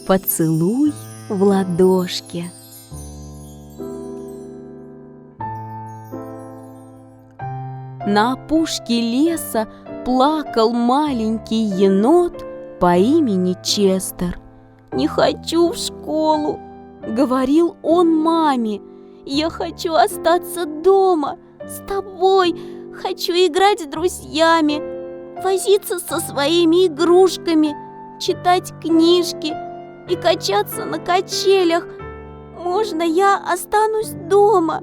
Поцелуй в ладошке. На опушке леса плакал маленький енот по имени Честер. «Не хочу в школу», — говорил он маме. «Я хочу остаться дома с тобой, хочу играть с друзьями, возиться со своими игрушками, читать книжки и качаться на качелях. Можно я останусь дома?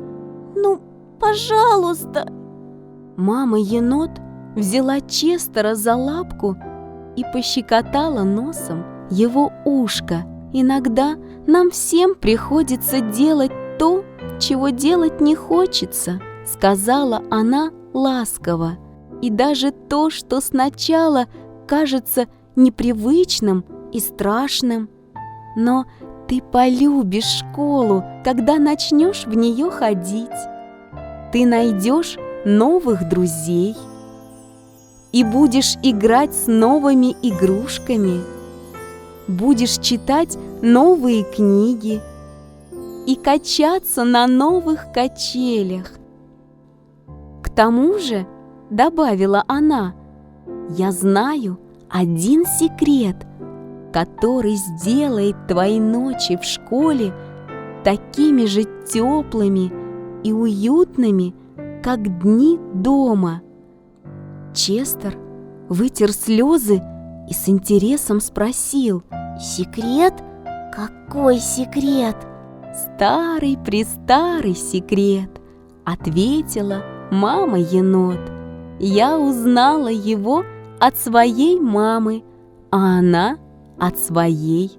Ну, пожалуйста!» Мама-енот взяла Честера за лапку и пощекотала носом его ушко. «Иногда нам всем приходится делать то, чего делать не хочется», — сказала она ласково. «И даже то, что сначала кажется непривычным и страшным, но ты полюбишь школу, когда начнешь в нее ходить. Ты найдешь новых друзей и будешь играть с новыми игрушками, будешь читать новые книги и качаться на новых качелях. К тому же, — добавила она, — я знаю один секрет, который сделает твои ночи в школе такими же теплыми и уютными, как дни дома». Честер вытер слезы и с интересом спросил: «Секрет? Какой секрет?» «Старый-престарый секрет», — ответила мама-енот. «Я узнала его от своей мамы, а она от своей.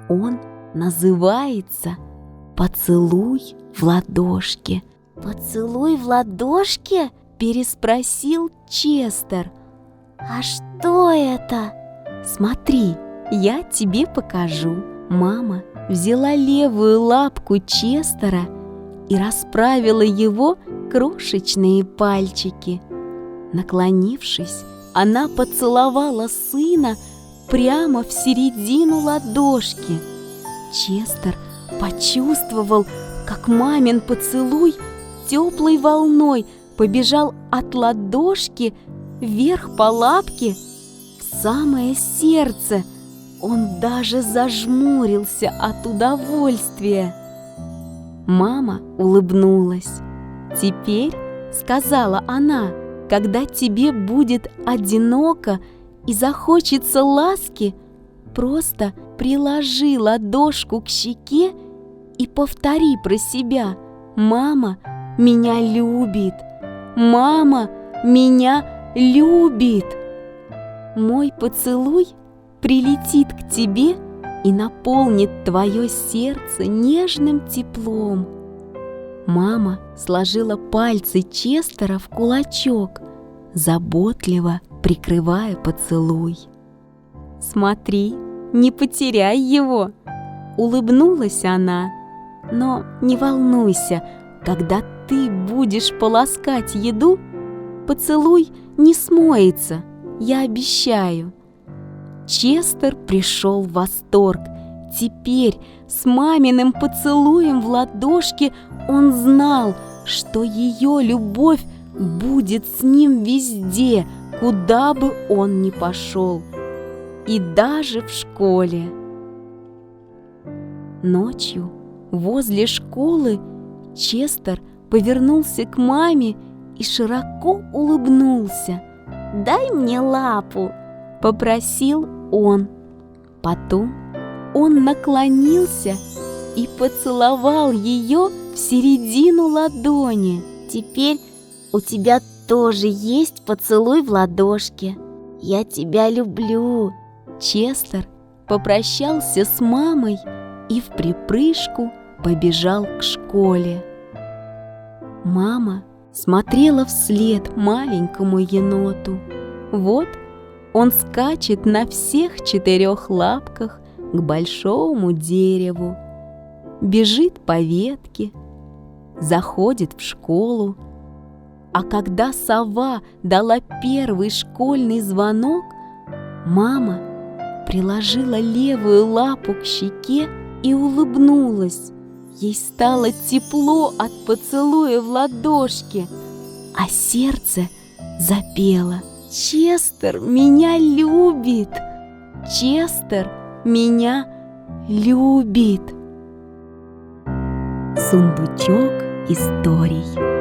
Он называется «Поцелуй в ладошке». «Поцелуй в ладошке?» — переспросил Честер. «А что это?» «Смотри, я тебе покажу». Мама взяла левую лапку Честера и расправила его крошечные пальчики. Наклонившись, она поцеловала сына прямо в середину ладошки. Честер почувствовал, как мамин поцелуй теплой волной побежал от ладошки вверх по лапке в самое сердце. Он даже зажмурился от удовольствия. Мама улыбнулась. «Теперь, — сказала она, — когда тебе будет одиноко и захочется ласки, просто приложи ладошку к щеке и повтори про себя: «Мама меня любит! Мама меня любит!» Мой поцелуй прилетит к тебе и наполнит твое сердце нежным теплом». Мама сложила пальцы Честера в кулачок, заботливо прикрывая поцелуй. «Смотри, не потеряй его!» — улыбнулась она. «Но не волнуйся, когда ты будешь полоскать еду, поцелуй не смоется, я обещаю». Честер пришел в восторг. Теперь с маминым поцелуем в ладошке он знал, что ее любовь будет с ним везде, куда бы он ни пошел, и даже в школе. Ночью возле школы Честер повернулся к маме и широко улыбнулся. «Дай мне лапу», — попросил он. Потом он наклонился и поцеловал ее в середину ладони. «Теперь у тебя тоже есть поцелуй в ладошке. Я тебя люблю». Честер попрощался с мамой и вприпрыжку побежал к школе. Мама смотрела вслед маленькому еноту. Вот он скачет на всех 4 лапках к большому дереву, бежит по ветке, заходит в школу. А когда сова дала первый школьный звонок, мама приложила левую лапу к щеке и улыбнулась. Ей стало тепло от поцелуя в ладошки, а сердце запело: «Честер меня любит! Честер меня любит!» Сундучок историй.